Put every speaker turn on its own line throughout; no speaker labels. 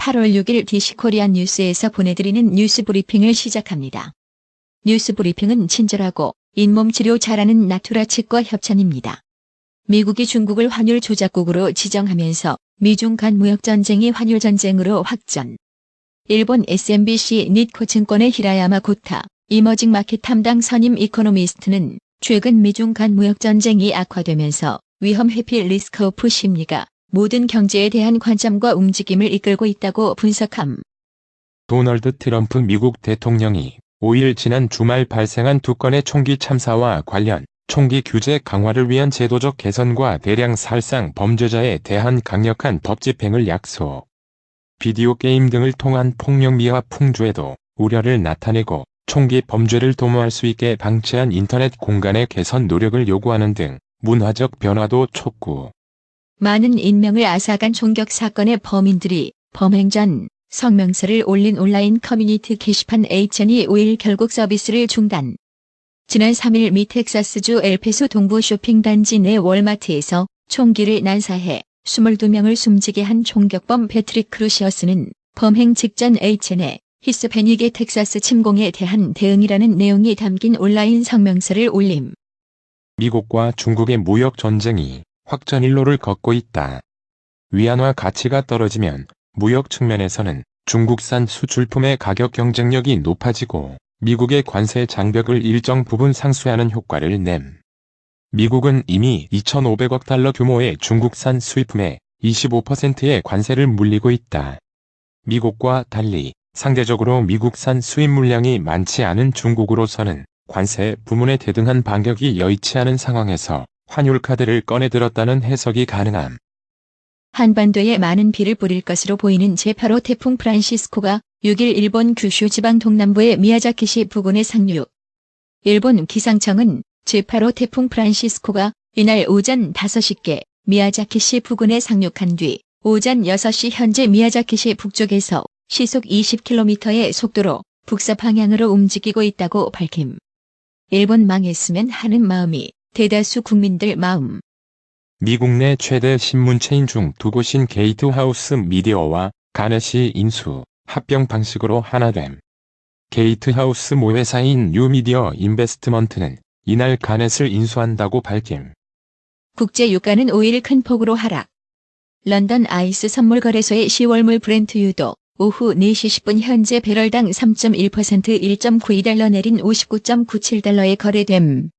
8월 6일 DC코리안 뉴스에서 보내드리는 뉴스 브리핑을 시작합니다. 뉴스 브리핑은 친절하고 잇몸 치료 잘하는 나투라 치과 협찬입니다. 미국이 중국을 환율 조작국으로 지정하면서 미중 간 무역 전쟁이 환율 전쟁으로 확전. 일본 SMBC 니코 증권의 히라야마 고타 이머징 마켓 담당 선임 이코노미스트는 최근 미중 간 무역 전쟁이 악화되면서 위험 회피 리스크 오프 심리가 모든 경제에 대한 관점과 움직임을 이끌고 있다고 분석함.
도널드 트럼프 미국 대통령이 5일 지난 주말 발생한 2건의 총기 참사와 관련 총기 규제 강화를 위한 제도적 개선과 대량 살상 범죄자에 대한 강력한 법 집행을 약속. 비디오 게임 등을 통한 폭력미와 풍조에도 우려를 나타내고 총기 범죄를 도모할 수 있게 방치한 인터넷 공간의 개선 노력을 요구하는 등 문화적 변화도 촉구.
많은 인명을 앗아간 총격 사건의 범인들이 범행 전 성명서를 올린 온라인 커뮤니티 게시판 8chan이 5일 결국 서비스를 중단. 지난 3일 미 텍사스주 엘페소 동부 쇼핑단지 내 월마트에서 총기를 난사해 22명을 숨지게 한 총격범 패트릭 크루시어스는 범행 직전 8chan에 히스패닉의 텍사스 침공에 대한 대응이라는 내용이 담긴 온라인 성명서를 올림.
미국과 중국의 무역 전쟁이 확전일로를 걷고 있다. 위안화 가치가 떨어지면 무역 측면에서는 중국산 수출품의 가격 경쟁력이 높아지고 미국의 관세 장벽을 일정 부분 상쇄하는 효과를 냄. 미국은 이미 2,500억 달러 규모의 중국산 수입품에 25%의 관세를 물리고 있다. 미국과 달리 상대적으로 미국산 수입 물량이 많지 않은 중국으로서는 관세 부문에 대등한 반격이 여의치 않은 상황에서 환율 카드를 꺼내들었다는 해석이 가능함.
한반도에 많은 비를 뿌릴 것으로 보이는 제8호 태풍 프란시스코가 6일 일본 규슈 지방 동남부의 미야자키시 부근에 상륙. 일본 기상청은 제8호 태풍 프란시스코가 이날 오전 5시께 미야자키시 부근에 상륙한 뒤 오전 6시 현재 미야자키시 북쪽에서 시속 20km의 속도로 북서 방향으로 움직이고 있다고 밝힘. 일본 망했으면 하는 마음이 대다수 국민들 마음.
미국 내 최대 신문체인 중 두 곳인 게이트하우스 미디어와 가넷이 인수, 합병 방식으로 하나됨. 게이트하우스 모회사인 뉴미디어 인베스트먼트는 이날 가넷을 인수한다고 밝힘.
국제 유가는 5일 큰 폭으로 하락. 런던 아이스 선물 거래소의 10월물 브렌트 유도 오후 4시 10분 현재 배럴당 3.1% 1.92달러 내린 59.97달러에 거래됨.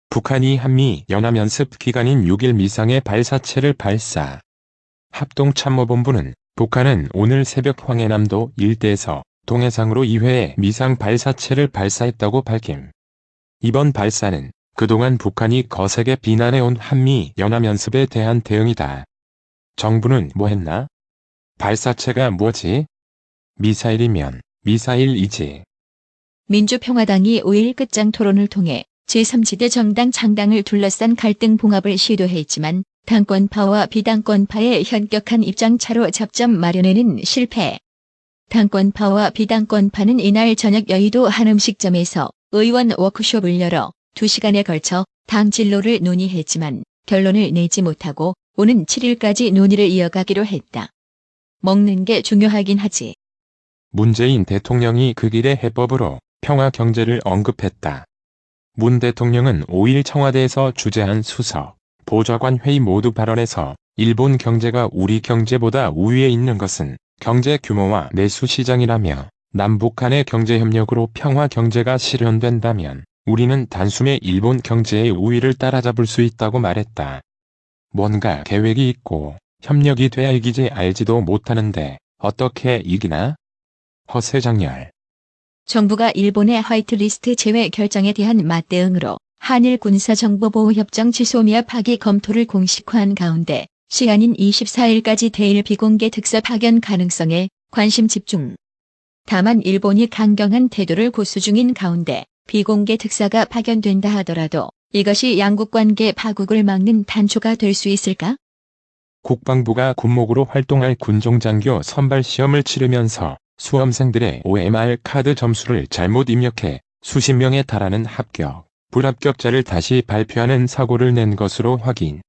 북한이 한미 연합연습 기간인 6일 미상의 발사체를 발사. 합동참모본부는 북한은 오늘 새벽 황해남도 일대에서 동해상으로 2회의 미상 발사체를 발사했다고 밝힘. 이번 발사는 그동안 북한이 거세게 비난해온 한미 연합연습에 대한 대응이다. 정부는 뭐 했나? 발사체가 뭐지? 미사일이면 미사일이지.
민주평화당이 5일 끝장 토론을 통해 제3지대 정당 창당을 둘러싼 갈등 봉합을 시도했지만 당권파와 비당권파의 현격한 입장차로 접점 마련에는 실패. 당권파와 비당권파는 이날 저녁 여의도 한 음식점에서 의원 워크숍을 열어 2시간에 걸쳐 당 진로를 논의했지만 결론을 내지 못하고 오는 7일까지 논의를 이어가기로 했다. 먹는 게 중요하긴 하지.
문재인 대통령이 그 길의 해법으로 평화 경제를 언급했다. 문 대통령은 5일 청와대에서 주재한 수석, 보좌관 회의 모두 발언에서 일본 경제가 우리 경제보다 우위에 있는 것은 경제 규모와 내수 시장이라며 남북 간의 경제협력으로 평화 경제가 실현된다면 우리는 단숨에 일본 경제의 우위를 따라잡을 수 있다고 말했다. 뭔가 계획이 있고 협력이 돼야 이기지 알지도 못하는데 어떻게 이기나? 허세장렬.
정부가 일본의 화이트리스트 제외 결정에 대한 맞대응으로 한일 군사정보보호협정 취소 및 파기 검토를 공식화한 가운데 시한인 24일까지 대일 비공개 특사 파견 가능성에 관심 집중. 다만 일본이 강경한 태도를 고수 중인 가운데 비공개 특사가 파견된다 하더라도 이것이 양국 관계 파국을 막는 단초가 될 수 있을까?
국방부가 군목으로 활동할 군종장교 선발 시험을 치르면서 수험생들의 OMR 카드 점수를 잘못 입력해 수십 명에 달하는 합격, 불합격자를 다시 발표하는 사고를 낸 것으로 확인.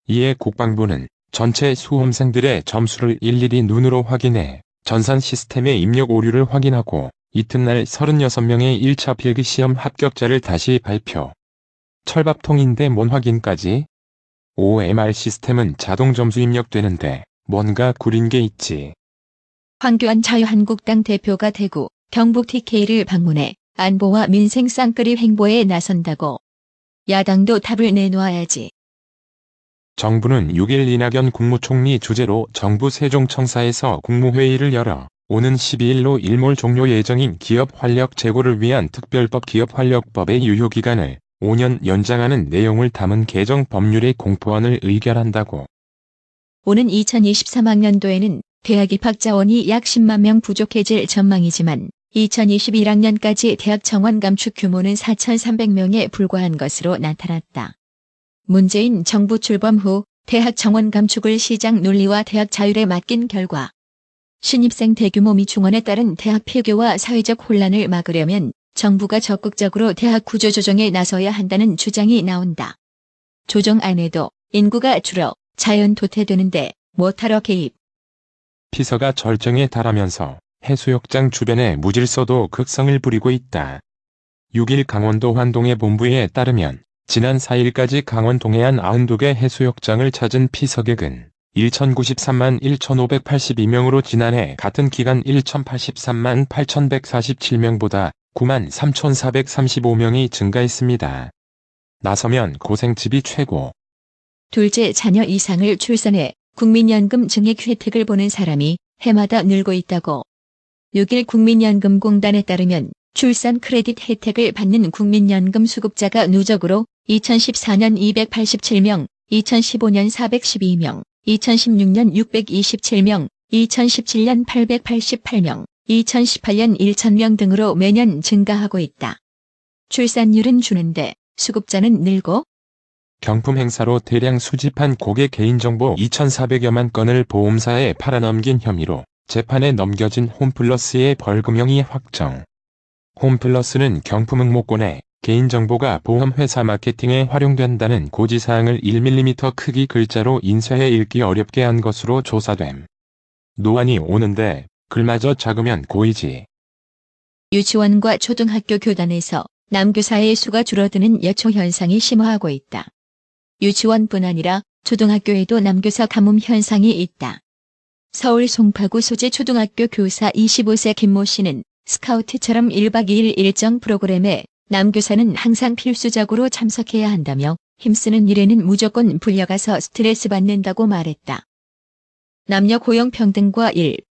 이에 국방부는 전체 수험생들의 점수를 일일이 눈으로 확인해 전산 시스템의 입력 오류를 확인하고 이튿날 36명의 1차 필기시험 합격자를 다시 발표. 철밥통인데 뭔 확인까지? OMR 시스템은 자동 점수 입력되는데 뭔가 구린 게 있지.
황교안 자유한국당 대표가 대구, 경북 TK를 방문해 안보와 민생 쌍끌이 횡보에 나선다고. 야당도 답을 내놓아야지.
정부는 6일 이낙연 국무총리 주재로 정부 세종청사에서 국무회의를 열어 오는 12일로 일몰 종료 예정인 기업 활력 제고를 위한 특별법 기업활력법의 유효기간을 5년 연장하는 내용을 담은 개정 법률의 공포안을 의결한다고.
오는 2023학년도에는 대학 입학 자원이 약 10만 명 부족해질 전망이지만 2021학년까지 대학 정원 감축 규모는 4,300명에 불과한 것으로 나타났다. 문재인 정부 출범 후 대학 정원 감축을 시장 논리와 대학 자율에 맡긴 결과 신입생 대규모 미충원에 따른 대학 폐교와 사회적 혼란을 막으려면 정부가 적극적으로 대학 구조 조정에 나서야 한다는 주장이 나온다. 조정안에도 인구가 줄어 자연 도태되는데 못하러 개입.
피서가 절정에 달하면서 해수욕장 주변에 무질서도 극성을 부리고 있다. 6일 강원도 환동해 본부에 따르면 지난 4일까지 강원 동해안 92개 해수욕장을 찾은 피서객은 1,093만 1,582명으로 지난해 같은 기간 1,083만 8,147명보다 9만 3,435명이 증가했습니다. 나서면 고생집이 최고.
둘째 자녀 이상을 출산해 국민연금 증액 혜택을 보는 사람이 해마다 늘고 있다고. 6일 국민연금공단에 따르면 출산 크레딧 혜택을 받는 국민연금 수급자가 누적으로 2014년 287명, 2015년 412명, 2016년 627명, 2017년 888명, 2018년 1,000명 등으로 매년 증가하고 있다. 출산율은 주는데 수급자는 늘고
경품 행사로 대량 수집한 고객 개인정보 2,400여만 건을 보험사에 팔아넘긴 혐의로 재판에 넘겨진 홈플러스의 벌금형이 확정. 홈플러스는 경품 응모권에 개인정보가 보험회사 마케팅에 활용된다는 고지사항을 1mm 크기 글자로 인쇄해 읽기 어렵게 한 것으로 조사됨. 노안이 오는데 글마저 작으면 고이지.
유치원과 초등학교 교단에서 남교사의 수가 줄어드는 여초 현상이 심화하고 있다. 유치원뿐 아니라 초등학교에도 남교사 가뭄 현상이 있다. 서울 송파구 소재 초등학교 교사 25세 김모 씨는 스카우트처럼 1박 2일 일정 프로그램에 남교사는 항상 필수적으로 참석해야 한다며 힘쓰는 일에는 무조건 불려가서 스트레스 받는다고 말했다. 남녀 고용평등과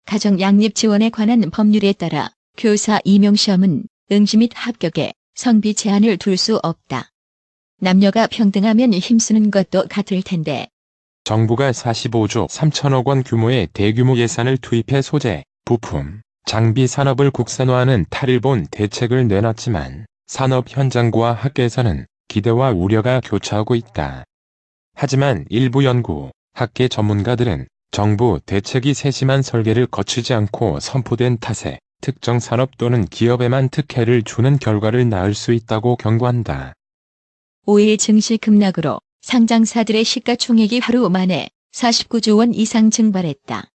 가정 양립 지원에 관한 법률에 따라 교사 임용시험은 응시 및 합격에 성비 제한을 둘 수 없다. 남녀가 평등하면 힘쓰는 것도 같을 텐데.
정부가 45조 3천억 원 규모의 대규모 예산을 투입해 소재, 부품, 장비 산업을 국산화하는 탈일본 대책을 내놨지만 산업 현장과 학계에서는 기대와 우려가 교차하고 있다. 하지만 일부 연구, 학계 전문가들은 정부 대책이 세심한 설계를 거치지 않고 선포된 탓에 특정 산업 또는 기업에만 특혜를 주는 결과를 낳을 수 있다고 경고한다.
5일 증시 급락으로 상장사들의 시가총액이 하루 만에 49조 원 이상 증발했다.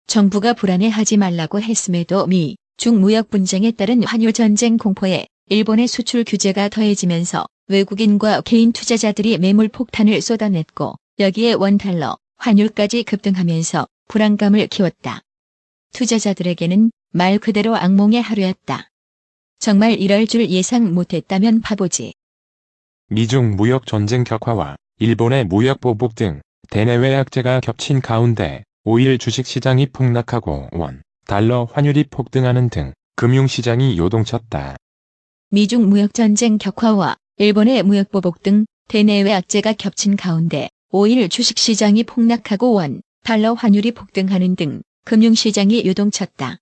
정부가 불안해하지 말라고 했음에도 미, 중 무역 분쟁에 따른 환율 전쟁 공포에 일본의 수출 규제가 더해지면서 외국인과 개인 투자자들이 매물 폭탄을 쏟아냈고 여기에 원달러, 환율까지 급등하면서 불안감을 키웠다. 투자자들에게는 말 그대로 악몽의 하루였다. 정말 이럴 줄 예상 못했다면 바보지.
미중 무역 전쟁 격화와 일본의 무역 보복 등 대내외 악재가 겹친 가운데 5일 주식시장이 폭락하고 원, 달러 환율이 폭등하는 등 금융시장이 요동쳤다.
미중 무역 전쟁 격화와 일본의 무역 보복 등 대내외 악재가 겹친 가운데 5일 주식시장이 폭락하고 원, 달러 환율이 폭등하는 등 금융시장이 요동쳤다.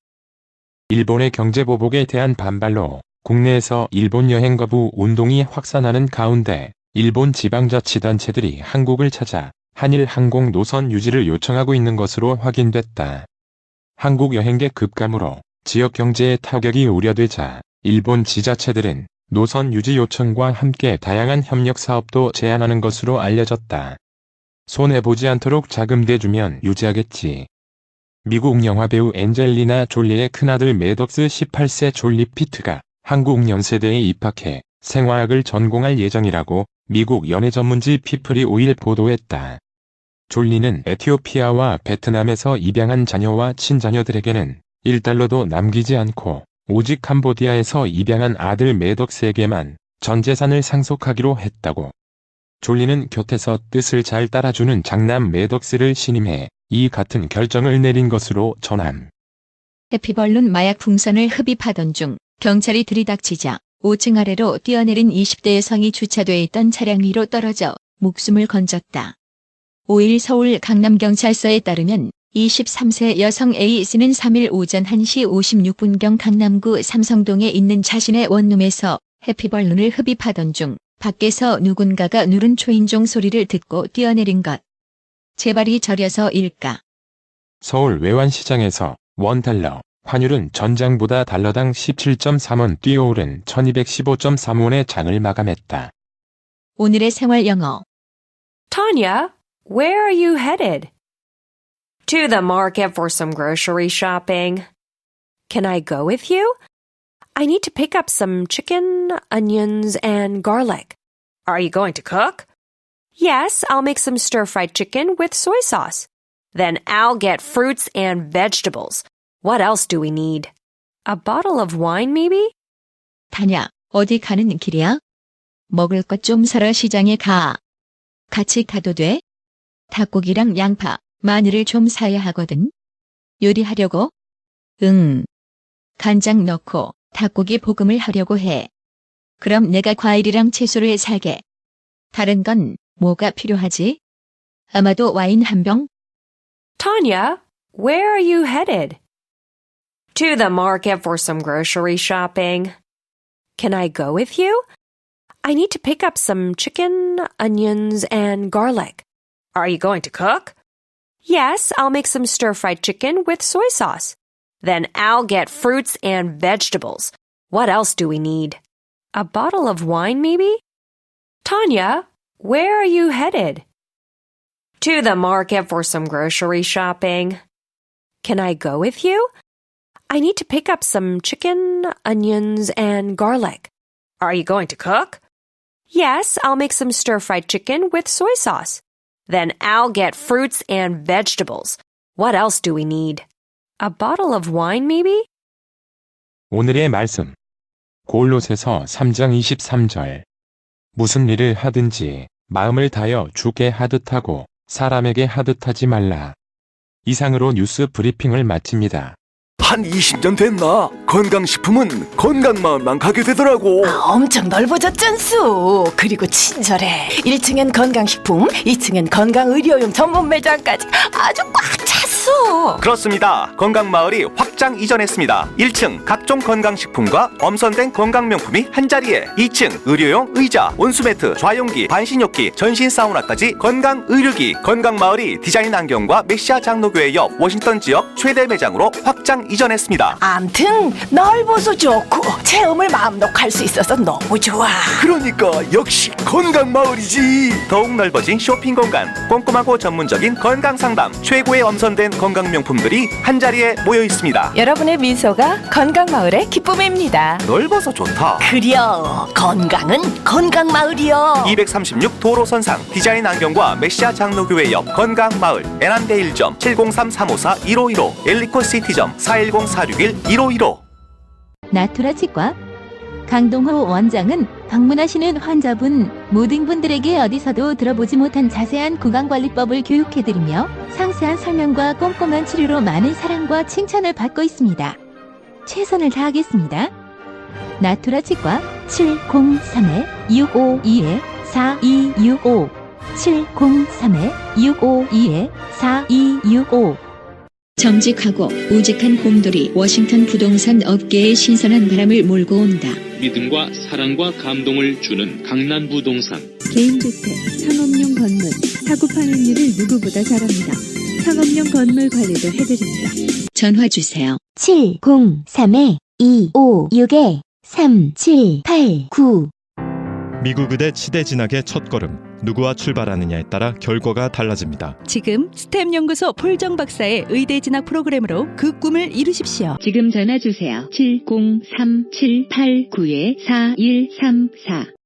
일본의 경제보복에 대한 반발로 국내에서 일본 여행 거부 운동이 확산하는 가운데 일본 지방자치단체들이 한국을 찾아 한일 항공 노선 유지를 요청하고 있는 것으로 확인됐다. 한국 여행객 급감으로 지역 경제에 타격이 우려되자 일본 지자체들은 노선 유지 요청과 함께 다양한 협력 사업도 제안하는 것으로 알려졌다. 손해보지 않도록 자금 대주면 유지하겠지. 미국 영화배우 엔젤리나 졸리의 큰아들 매덕스 18세 졸리 피트가 한국 연세대에 입학해 생화학을 전공할 예정이라고 미국 연예 전문지 피플이 5일 보도했다. 졸리는 에티오피아와 베트남에서 입양한 자녀와 친자녀들에게는 $1도 남기지 않고 오직 캄보디아에서 입양한 아들 매덕스에게만 전 재산을 상속하기로 했다고. 졸리는 곁에서 뜻을 잘 따라주는 장남 매덕스를 신임해 이 같은 결정을 내린 것으로 전함.
해피벌룬 마약 풍선을 흡입하던 중 경찰이 들이닥치자 5층 아래로 뛰어내린 20대 여성이 주차돼 있던 차량 위로 떨어져 목숨을 건졌다. 5일 서울 강남경찰서에 따르면 23세 여성 A씨는 3일 오전 1시 56분경 강남구 삼성동에 있는 자신의 원룸에서 해피벌룬을 흡입하던 중 밖에서 누군가가 누른 초인종 소리를 듣고 뛰어내린 것. 재발이 저려서일까.
서울 외환시장에서 $1, 환율은 전장보다 달러당 17.3원 뛰어오른 1215.3원의 장을 마감했다.
오늘의 생활 영어.
Tanya, where are you headed? To the market for some grocery shopping. Can I go with you? I need to pick up some chicken, onions, and garlic. Are you going to cook? Yes, I'll make some stir-fried chicken with soy sauce. Then I'll get fruits and vegetables. What else do we need? A bottle of wine, maybe?
타냐, 어디 가는 길이야? 먹을 것 좀 사러 시장에 가. 같이 가도 돼? 닭고기랑 양파, 마늘을 좀 사야 하거든. 요리하려고? 응. 간장 넣고 닭고기 볶음을 하려고 해. 그럼 내가 과일이랑 채소를 사게. 다른 건 뭐가 필요하지? 아마도 와인 한 병?
Tanya, where are you headed? To the market for some grocery shopping. Can I go with you? I need to pick up some chicken, onions, and garlic. Are you going to cook? Yes, I'll make some stir-fried chicken with soy sauce. Then I'll get fruits and vegetables. What else do we need? A bottle of wine, maybe? Tanya, where are you headed? To the market for some grocery shopping. Can I go with you? I need to pick up some chicken, onions, and garlic. Are you going to cook? Yes, I'll make some stir-fried chicken with soy sauce. Then I'll get fruits and vegetables. What else do we need? A bottle of wine, maybe?
오늘의 말씀. 골로새서 3장 23절. 무슨 일을 하든지 마음을 다하여 주께 하듯 하고 사람에게 하듯 하지 말라. 이상으로 뉴스 브리핑을 마칩니다.
한 20년 됐나? 건강식품은 건강마을만 가게 되더라고.
엄청 넓어졌잖수. 그리고 친절해. 1층엔 건강식품, 2층엔 건강의료용 전문 매장까지 아주 꽉 찼어.
그렇습니다. 건강마을이 확장 이전했습니다. 1층 각종 건강식품과 엄선된 건강명품이 한자리에, 2층 의료용 의자, 온수매트, 좌용기, 반신욕기, 전신 사우나까지 건강의료기. 건강마을이 디자인 안경과 메시아 장로교회 옆 워싱턴 지역 최대 매장으로 확장 이전했습니다.
암튼 넓어서 좋고 체험을 마음 놓고 할 수 있어서 너무 좋아.
그러니까 역시 건강마을이지. 더욱 넓어진 쇼핑 공간, 꼼꼼하고 전문적인 건강상담, 최고의 엄선된 건강명품들이 한자리에 모여 있습니다.
여러분의 미소가 건강마을의 기쁨입니다.
넓어서 좋다.
그려 건강은 건강마을이여.
236 도로선상 디자인 안경과 메시아 장로교회 옆 건강마을, 애난데일점 703-354-1515, 엘리코시티점 410-461-1515.
나투라 치과 강동호 원장은 방문하시는 환자분 모든 분들에게 어디서도 들어보지 못한 자세한 구강관리법을 교육해드리며 상세한 설명과 꼼꼼한 치료로 많은 사랑과 칭찬을 받고 있습니다. 최선을 다하겠습니다. 나투라 치과 703-652-4265 703-652-4265 정직하고 우직한 곰돌이 워싱턴 부동산 업계의 신선한 바람을 몰고 온다.
믿음과 사랑과 감동을 주는 강남부동산.
개인주택, 상업용 건물, 사고 파행률을 누구보다 잘합니다. 상업용 건물 관리도 해드립니다.
전화 주세요.
703-256-3789
미국 의대 치대 진학의 첫걸음 누구와 출발하느냐에 따라 결과가 달라집니다.
지금 스템 연구소 폴정 박사의 의대 진학 프로그램으로 그 꿈을 이루십시오.
지금 전화 주세요. 703789-4134